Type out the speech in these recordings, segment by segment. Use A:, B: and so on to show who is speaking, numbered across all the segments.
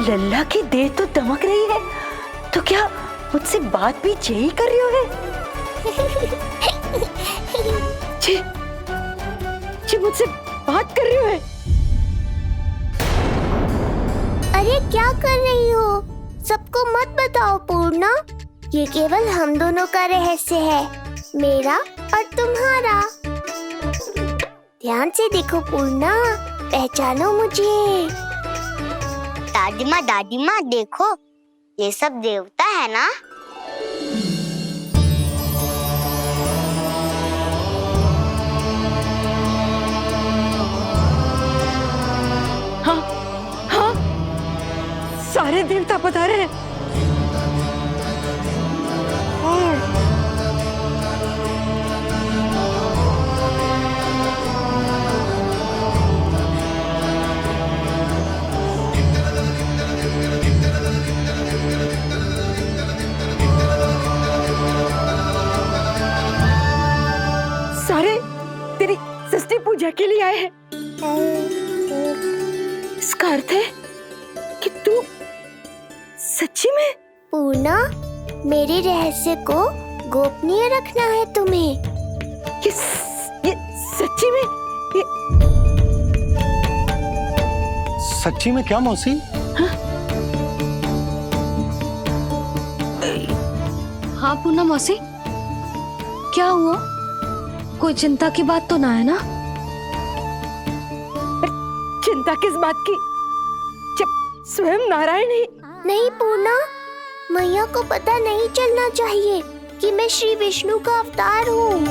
A: लल्ला की देह तो दमक रही है, तो क्या मुझसे बात भी यही कर रही हो है? जी मुझसे बात कर रही हो है?
B: अरे क्या कर रही हो? सबको मत बताओ पूर्णा, ये केवल हम दोनों का रहस्य है, मेरा और तुम्हारा। ध्यान से देखो पूर्णा, पहचानो मुझे। दादी माँ देखो, ये सब देवता है ना?
A: हाँ हाँ, सारे देवता पधारे हैं। सारे तेरी षष्ठी पूजा के लिए आए हैं। इसका अर्थ है कि तू सच्ची में?
B: पूर्णा, मेरे रहस्य को गोपनीय रखना है तुम्हें।
A: ये सच्ची में?
C: सच्ची में क्या मौसी?
D: हाँ पूर्णा मौसी, क्या हुआ? कोई चिंता की बात तो ना है ना?
A: चिंता किस बात की, जब स्वयं नारायण ही।
B: नहीं पूर्णा, मैया को पता नहीं चलना चाहिए कि मैं श्री विष्णु का अवतार हूँ।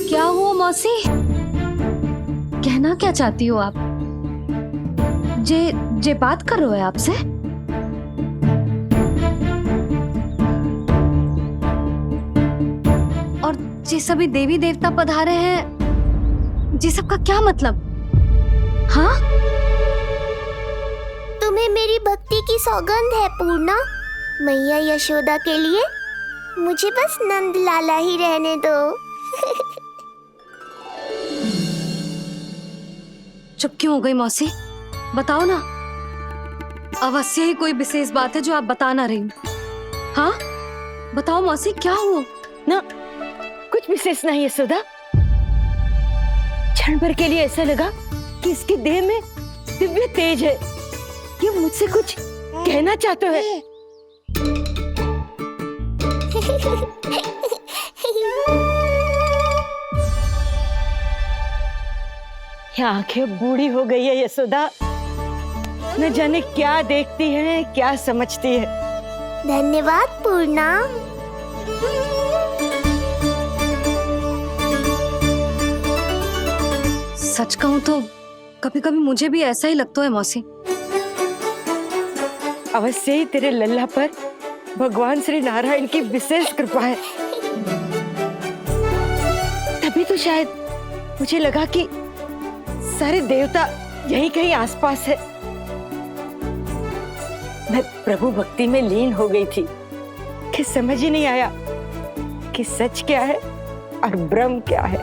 D: क्या हुआ मौसी? कहना क्या चाहती हो आप? जे बात कर रहे हो आपसे? और जे सभी देवी देवता पधारे हैं, जी सबका क्या मतलब? हाँ?
B: तुम्हें मेरी भक्ति की सौगंध है पूर्णा। मैया यशोदा के लिए मुझे बस नंद लाला ही रहने दो।
D: चुप क्यों हो गई मौसी? बताओ ना, अवश्य ही कोई विशेष बात है जो आप बता ना रही। हाँ बताओ मौसी, क्या हुआ?
A: ना कुछ विशेष नहीं है सुधा। क्षण भर के लिए ऐसा लगा कि इसकी देह में दिव्य तेज है, ये मुझसे कुछ कहना चाहते है। ये आंखें बूढ़ी हो गई है यशोदा, न जाने क्या देखती है, क्या समझती है।
B: धन्यवाद पूर्णा।
D: सच कहूं तो कभी कभी मुझे भी ऐसा ही लगता है मौसी।
A: अवश्य ही तेरे लल्ला पर भगवान श्री नारायण की विशेष कृपा है, तभी तो शायद मुझे लगा कि सारे देवता यही कहीं आसपास है। मैं प्रभु भक्ति में लीन हो गई थी कि समझ ही नहीं आया कि सच क्या है और भ्रम क्या है।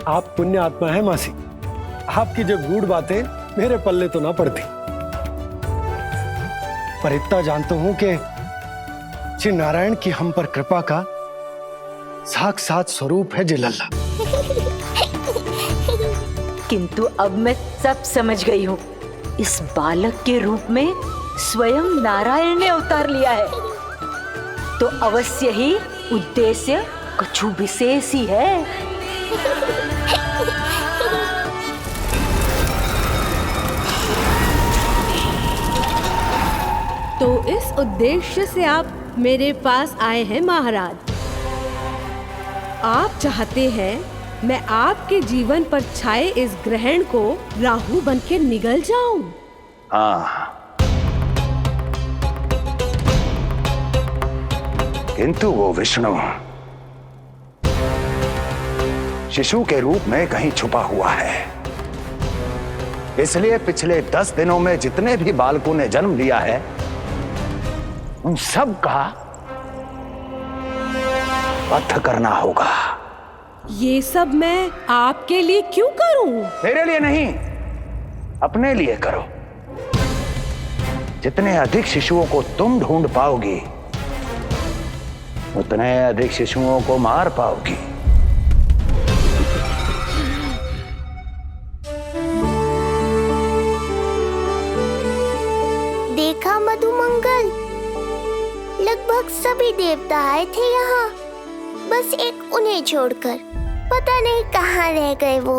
C: आप पुण्य आत्मा है मासी, आपकी जो गूढ़ बातें मेरे पल्ले तो ना पड़ती, पर इतना जानता हूं कि श्री नारायण की हम पर कृपा का साक्षात स्वरूप है जी लल्ला।
A: किंतु अब मैं सब समझ गई हूँ, इस बालक के रूप में स्वयं नारायण ने अवतार लिया है, तो अवश्य ही उद्देश्य कुछ विशेष ही है।
E: तो इस उद्देश्य से आप मेरे पास आए हैं महाराज। आप चाहते हैं मैं आपके जीवन पर छाए इस ग्रहण को राहु बनके निगल जाऊं?
F: हाँ, किंतु वो विष्णु शिशु के रूप में कहीं छुपा हुआ है। इसलिए पिछले 10 दिनों में जितने भी बालकों ने जन्म लिया है उन सब का वध करना होगा।
E: ये सब मैं आपके लिए क्यों करूं?
F: तेरे लिए नहीं, अपने लिए करो। जितने अधिक शिशुओं को तुम ढूंढ पाओगी उतने अधिक शिशुओं को मार पाओगी।
B: देखा मधुमंगल, लगभग सभी देवता आए थे यहाँ, बस एक उन्हें छोड़कर। पता नहीं कहाँ रह गए वो।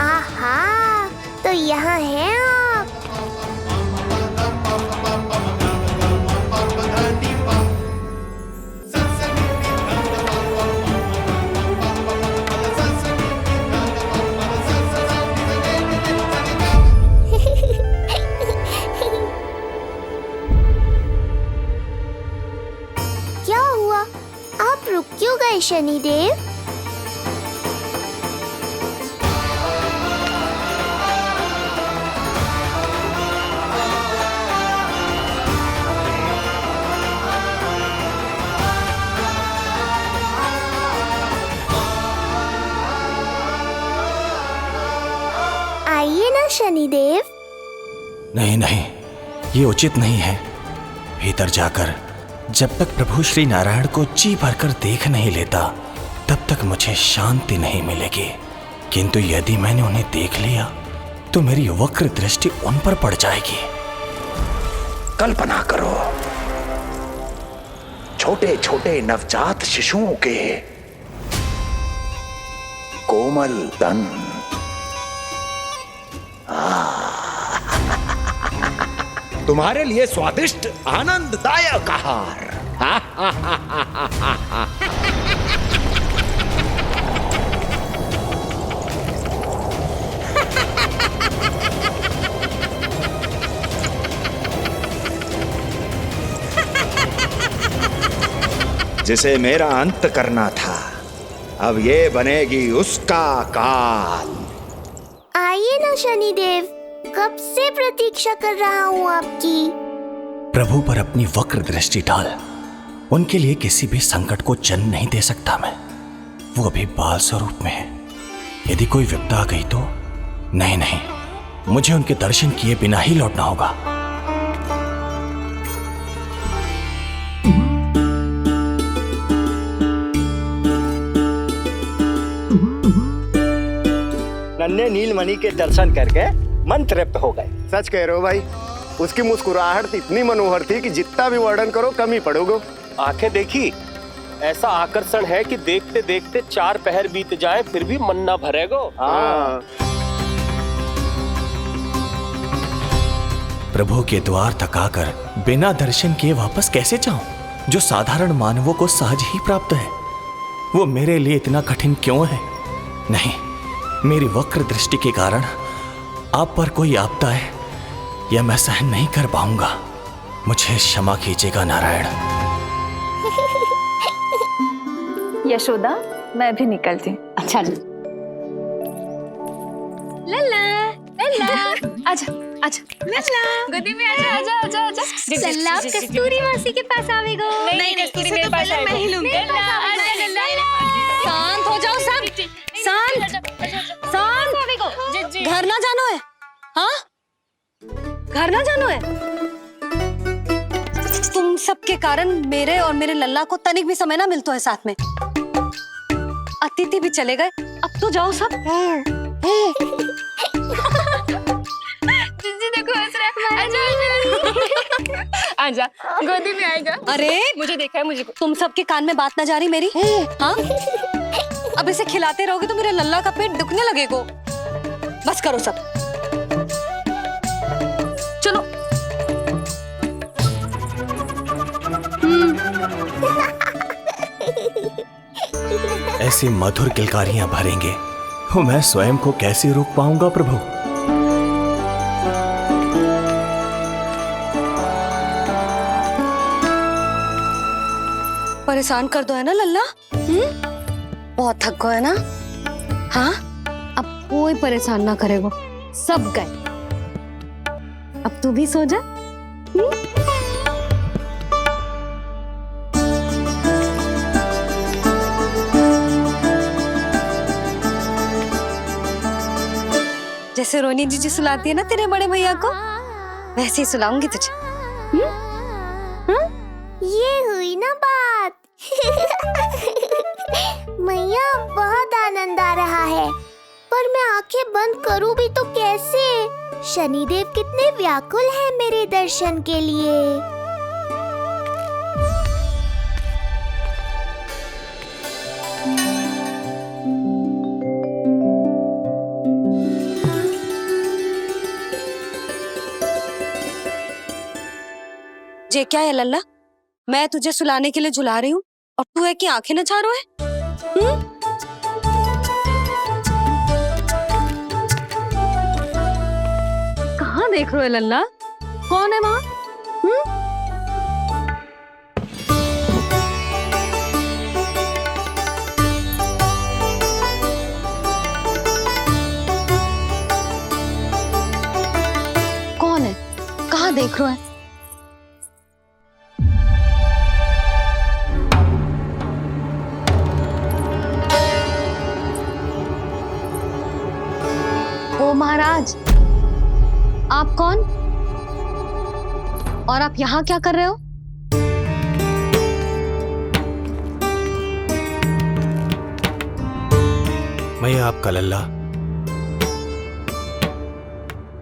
B: आहा, तो यहाँ हैं आप। क्या हुआ? आप रुक क्यों गए शनिदेव? आइए ना शनिदेव।
G: नहीं नहीं, ये उचित नहीं है। भीतर जाकर जब तक प्रभु श्री नारायण को जी भरकर देख नहीं लेता तब तक मुझे शांति नहीं मिलेगी। किंतु यदि मैंने उन्हें देख लिया तो मेरी वक्र दृष्टि उन पर पड़ जाएगी।
F: कल्पना करो, छोटे छोटे नवजात शिशुओं के कोमल तन, तुम्हारे लिए स्वादिष्ट आनंददायक आहार। जिसे मेरा अंत करना था, अब ये बनेगी उसका काल।
B: आइए ना शनिदेव, कब से प्रतीक्षा कर रहा हूँ आपकी।
G: प्रभु पर अपनी वक्र दृष्टि डाल। उनके लिए किसी भी संकट को जन्म नहीं दे सकता मैं। वो अभी बाल स्वरूप में है। यदि कोई विपदा आ गई तो नहीं नहीं, मुझे उनके दर्शन किए बिना ही लौटना होगा।
H: नन्हे नीलमणि के दर्शन करके मन तृप्त हो गए।
C: सच कह रहे हो भाई, उसकी मुस्कुराहट इतनी मनोहर थी कि जितना भी वर्णन करो कम ही पड़ोगे।
I: आंखें देखी, ऐसा आकर्षण है कि देखते देखते 4 पहर बीत जाए फिर भी मन ना भरेगो।
C: हाँ।
G: प्रभु के द्वार तक आकर बिना दर्शन किए वापस कैसे जाऊं, जो साधारण मानवों को सहज ही प्राप्त है। वो मेरे लिए इतना कठिन क्यों है? नहीं, मेरी वक्र दृष्टि के कारण आप पर कोई आपदा है या मैं सहन नहीं कर पाऊंगा। मुझे क्षमा कीजिएगा नारायण।
J: यशोदा, मैं भी निकलती हूँ।
A: अच्छा
D: लल्ला लल्ला, आजा आजा लल्ला, गोदी में आजा आजा आजा आजा। लल्ला कस्तूरी मासी के पास आवेगो। नहीं कस्तूरी मेरे पास आएगा, मैं ही लूंगी। शांत हो जाओ सब, शांत शांत। घर ना जानो है? हाँ, घर ना जानो है? तुम सबके कारण मेरे और मेरे लल्ला को तनिक भी समय ना मिलता है साथ में। अतिथि भी चले गए, अब तो जाओ सब।
J: जिज्जी देखो हंस रहा है। आजा आजा, गोदी में आएगा।
D: अरे
J: मुझे देखा है, मुझे।
D: तुम सबके कान में बात ना जा रही मेरी? हाँ, अब इसे खिलाते रहोगे तो मेरे लल्ला का पेट दुखने लगेगा। बस करो सब, चलो।
G: ऐसी मधुर किलकारियां भरेंगे तो मैं स्वयं को कैसे रोक पाऊंगा प्रभु?
D: परेशान कर दो है ना लल्ला? बहुत थक गए ना? हाँ, अब कोई परेशान ना करेगा, सब गए। अब तू भी सो जा। जैसे रोनी जीजी सुलाती है ना तेरे बड़े भैया को, वैसे ही सुलाऊंगी तुझे।
B: ये हुई ना बात। मैया, बहुत आनंद आ रहा है, पर मैं आंखें बंद करूं भी तो कैसे? शनिदेव कितने व्याकुल हैं मेरे दर्शन के लिए।
D: ये क्या है लल्ला? मैं तुझे सुलाने के लिए झुला रही हूँ और तू है कि आंखें नचा रहा है? कहाँ देख रहे हो लल्ला? कौन है वहाँ? कौन है? कहाँ देख रहे हो? ओ महाराज, आप कौन? और आप यहाँ क्या कर रहे हो?
G: मैं आपका लल्ला।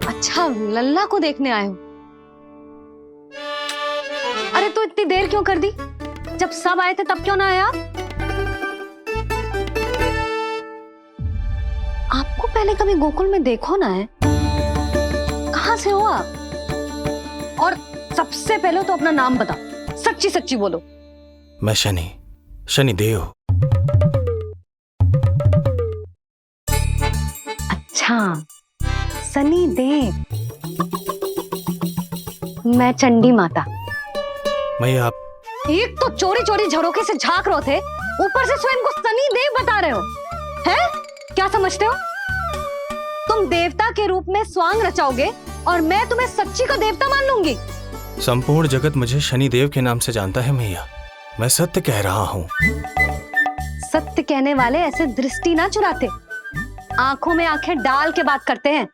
D: अच्छा, लल्ला को देखने आए हो? अरे तो इतनी देर क्यों कर दी? जब सब आए थे तब क्यों ना आए आप? आपको पहले कभी गोकुल में देखो ना है? कहाँ से हो आप? और सबसे पहले तो अपना नाम बताओ, सच्ची सच्ची बोलो।
G: मैं शनिदेव।
D: अच्छा, शनिदेव। मैं चंडी माता।
G: मैं आप
D: एक तो चोरी चोरी झरोखे से झांक रहे थे, ऊपर से स्वयं को शनिदेव बता रहे हो, हैं? क्या समझते हो? तुम देवता के रूप में स्वांग रचाओगे और मैं तुम्हें सच्ची का देवता मान लूंगी?
G: संपूर्ण जगत मुझे शनिदेव के नाम से जानता है मैया। मैं सत्य कह रहा हूँ।
D: सत्य कहने वाले ऐसे दृष्टि ना चुराते, आंखों में आंखें डाल के बात करते हैं।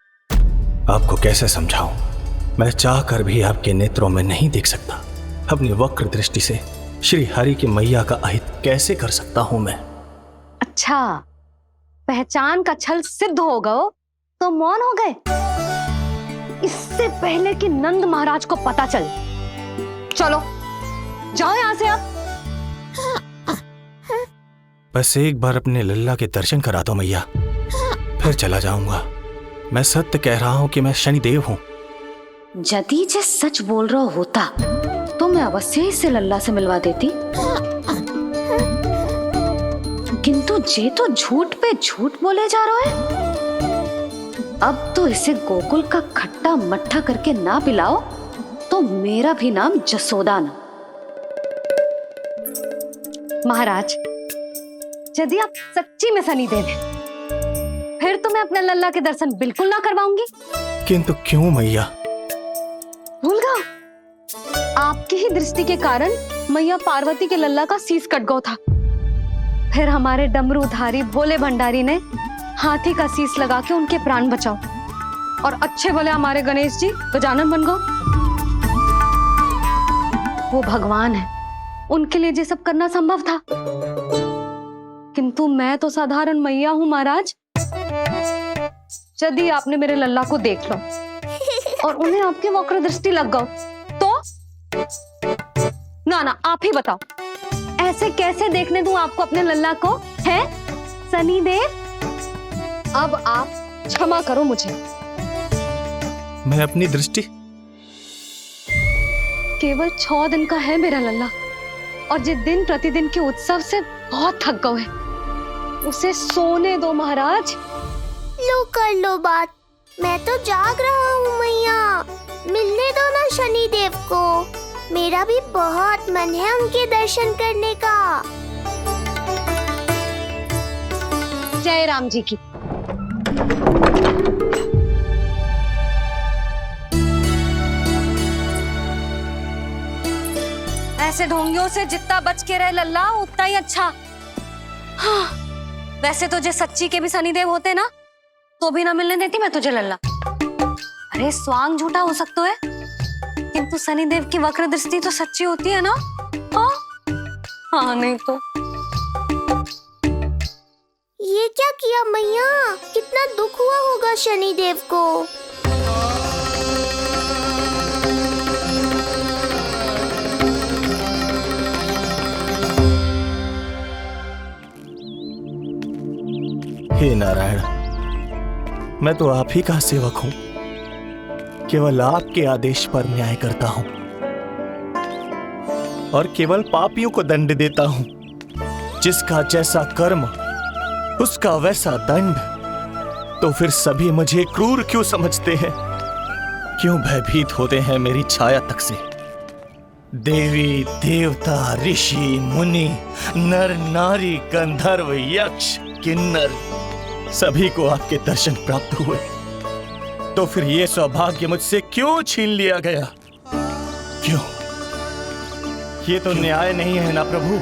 G: आपको कैसे समझाऊं? मैं चाह कर भी आपके नेत्रों में नहीं देख सकता। अपनी वक्र दृष्टि से श्री हरि की मैया का अहित कैसे कर सकता हूं मैं?
D: अच्छा, पहचान का छल सिद्ध हो गया तो मौन हो गए? इससे पहले कि नंद महाराज को पता चले। चलो जाओ यहां से आप।
G: बस एक बार अपने लल्ला के दर्शन करा दो मैया, फिर चला जाऊंगा। मैं सत्य कह रहा हूं कि मैं शनिदेव हूं।
A: यदि जे सच बोल रहा होता तो मैं अवश्य ही से लल्ला से मिलवा देती, किंतु जे तो झूठ पे झूठ बोले जा रहा है। अब तो इसे गोकुल का खट्टा मट्ठा करके ना पिलाओ तो मेरा भी नाम जसोदा ना।
D: महाराज, यदि आप सच्ची में शनिदेव हैं, फिर तो मैं अपने लल्ला के दर्शन बिल्कुल ना करवाऊंगी।
G: किंतु क्यों मैया?
D: भूल गया? आपकी ही दृष्टि के कारण मैया पार्वती के लल्ला का शीश कट गया था। फिर हमारे डमरूधारी भोले भंडारी ने हाथी का शीश लगा के उनके प्राण बचाओ, और अच्छे भले हमारे गणेश जी गजानन बन गए। वो भगवान है, उनके लिए ये सब करना संभव था, किंतु मैं तो साधारण मैया हूं महाराज। यदि आपने मेरे लल्ला को देख लो और उन्हें आपकी वक्र दृष्टि लग गई तो? ना आप ही बताओ, ऐसे कैसे देखने दूं आपको अपने लल्ला को? है शनिदेव, अब आप क्षमा करो मुझे।
G: मैं अपनी दृष्टि
D: केवल 6 दिन का है मेरा लल्ला, और जिस दिन प्रतिदिन के उत्सव से बहुत थक गए, उसे सोने दो महाराज।
B: लो कर लो बात, मैं तो जाग रहा हूँ मैया। मिलने दो ना शनिदेव को, मेरा भी बहुत मन है उनके दर्शन करने का।
D: जय राम जी की। ऐसे ढोंगियों से जितना बच के रहे लल्ला उतना ही अच्छा। हाँ, वैसे तुझे सच्ची के भी शनिदेव होते ना तो भी ना मिलने देती मैं तुझे लल्ला। अरे स्वांग झूठा हो सकता है किंतु शनिदेव की वक्र दृष्टि तो सच्ची होती है ना। हाँ, हाँ नहीं तो।
B: ये क्या किया मैया? कितना दुख हुआ होगा शनिदेव को।
G: हे नारायण, मैं तो आप ही का सेवक हूं, केवल आपके आदेश पर न्याय करता हूं और केवल पापियों को दंड देता हूं। जिसका जैसा कर्म उसका वैसा दंड। तो फिर सभी मुझे क्रूर क्यों समझते हैं? क्यों भयभीत होते हैं मेरी छाया तक से? देवी देवता ऋषि मुनि नर नारी गंधर्व यक्ष किन्नर सभी को आपके दर्शन प्राप्त हुए, तो फिर ये सौभाग्य मुझसे क्यों छीन लिया गया? क्यों? ये तो न्याय नहीं है ना प्रभु,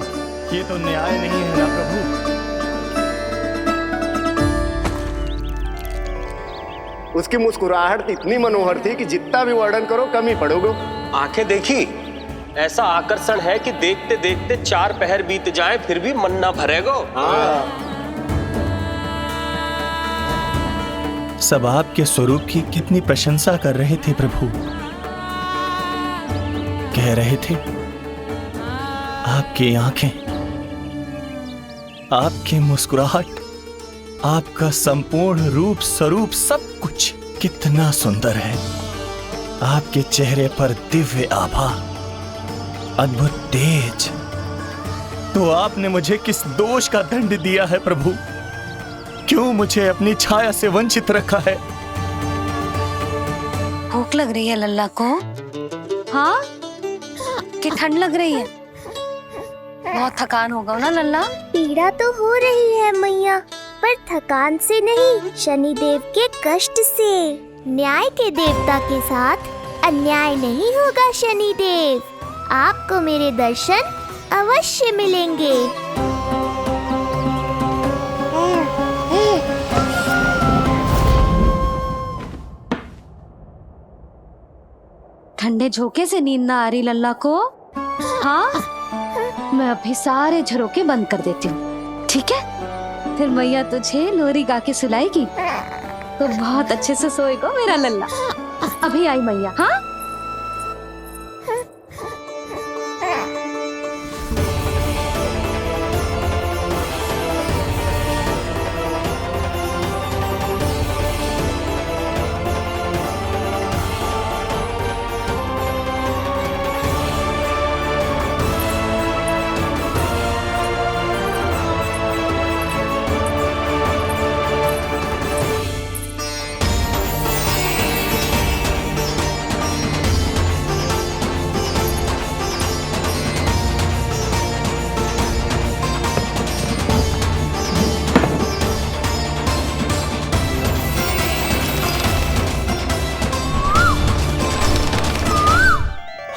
G: ये तो न्याय नहीं है ना प्रभु।
C: उसकी मुस्कुराहट इतनी मनोहर थी कि जितना भी वर्णन करो कम ही पड़ोगे।
I: आंखें देखी, ऐसा आकर्षण है कि देखते देखते 4 पहर बीत जाए फिर भी मन ना भरेगो।
G: सब आपके स्वरूप की कितनी प्रशंसा कर रहे थे प्रभु। कह रहे थे आपकी आंखें, आपकी मुस्कुराहट, आपका संपूर्ण रूप स्वरूप सब कुछ कितना सुंदर है। आपके चेहरे पर दिव्य आभा, अद्भुत तेज। तो आपने मुझे किस दोष का दंड दिया है प्रभु? क्यों मुझे अपनी छाया से वंचित रखा है?
D: भूख लग रही है लल्ला को? हाँ, कि ठंड लग रही है? बहुत थकान होगा ना लल्ला?
B: पीड़ा तो हो रही है मैया, पर थकान से नहीं, शनिदेव के कष्ट से। न्याय के देवता के साथ अन्याय नहीं होगा शनिदेव। आपको मेरे दर्शन अवश्य मिलेंगे।
D: ठंडे झोंके से नींद ना आ रही लल्ला को? हाँ, मैं अभी सारे झरोके बंद कर देती हूँ, ठीक है? फिर मैया तुझे लोरी गा के सुलाएगी तो बहुत अच्छे से सोएगा मेरा लल्ला। अभी आई मैया। हाँ,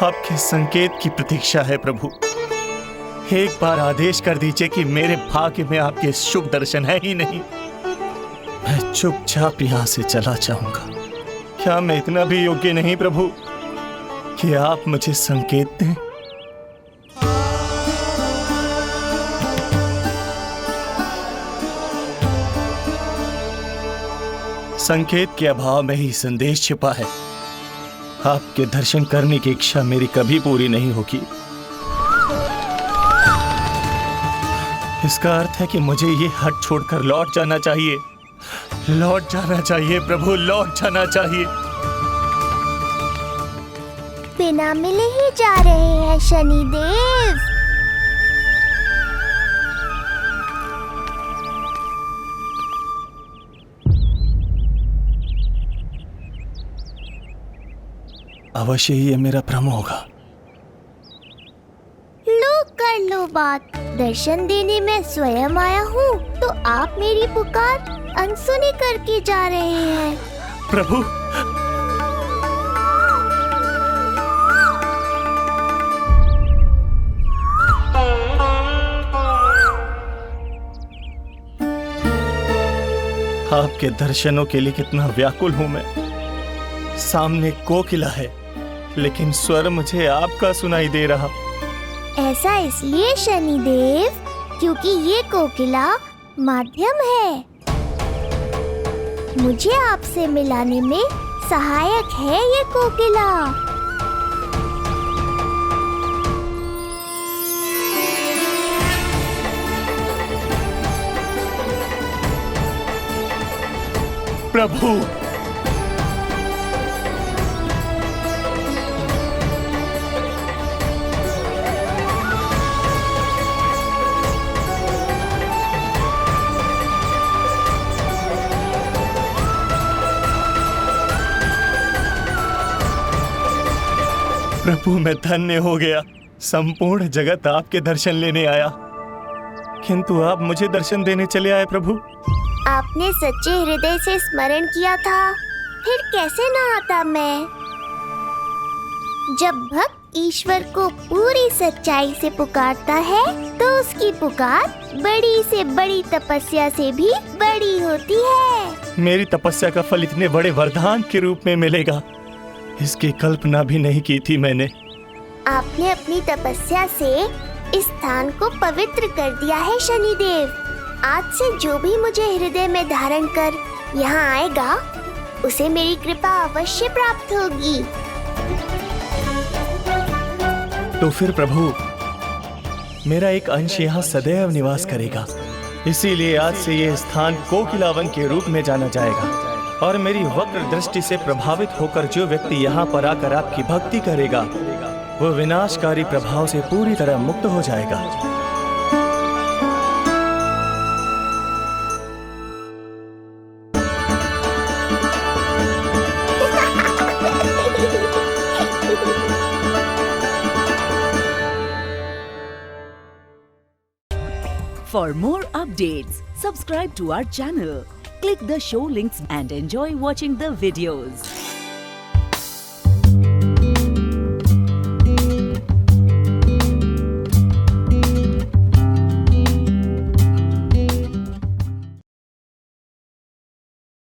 G: आपके संकेत की प्रतीक्षा है प्रभु। एक बार आदेश कर दीजिए कि मेरे भाग्य में आपके शुभ दर्शन है ही नहीं, मैं चुपचाप यहां से चला जाऊंगा। क्या मैं इतना भी योग्य नहीं प्रभु कि आप मुझे संकेत दें? संकेत के अभाव में ही संदेश छिपा है। आपके दर्शन करने की इच्छा मेरी कभी पूरी नहीं होगी। इसका अर्थ है कि मुझे ये हट छोड़कर लौट जाना चाहिए। लौट जाना चाहिए प्रभु, लौट जाना चाहिए।
B: बिना मिले ही जा रहे हैं शनिदेव।
G: अवश्य ही ये मेरा भ्रम होगा।
B: लो कर लो बात, दर्शन देने मैं स्वयं आया हूँ, तो आप मेरी पुकार अनसुनी करके जा रहे हैं।
G: प्रभु, आपके दर्शनों के लिए कितना व्याकुल हूं मैं। सामने कोकिला है, लेकिन स्वर मुझे आपका सुनाई दे रहा।
B: ऐसा इसलिए शनिदेव, क्योंकि ये कोकिला माध्यम है। मुझे आपसे मिलाने में सहायक है ये कोकिला।
G: प्रभु, प्रभु मैं धन्य हो गया। संपूर्ण जगत आपके दर्शन लेने आया, किंतु आप मुझे दर्शन देने चले आए। प्रभु,
B: आपने सच्चे हृदय से स्मरण किया था, फिर कैसे न आता मैं। जब भक्त ईश्वर को पूरी सच्चाई से पुकारता है, तो उसकी पुकार बड़ी से बड़ी तपस्या से भी बड़ी होती है।
G: मेरी तपस्या का फल इतने बड़े वरदान के रूप में मिलेगा, इसकी कल्पना भी नहीं की थी मैंने।
B: आपने अपनी तपस्या से इस स्थान को पवित्र कर दिया है शनिदेव। आज से जो भी मुझे हृदय में धारण कर यहाँ आएगा, उसे मेरी कृपा अवश्य प्राप्त होगी।
G: तो फिर प्रभु, मेरा एक अंश यहाँ सदैव निवास करेगा। इसीलिए आज से ये स्थान कोकिलावन के रूप में जाना जाएगा, और मेरी वक्र दृष्टि से प्रभावित होकर जो व्यक्ति यहाँ पर आकर आपकी भक्ति करेगा, वो विनाशकारी प्रभाव से पूरी तरह मुक्त हो जाएगा।
K: For more updates, subscribe to our channel, click the show links and enjoy watching the videos.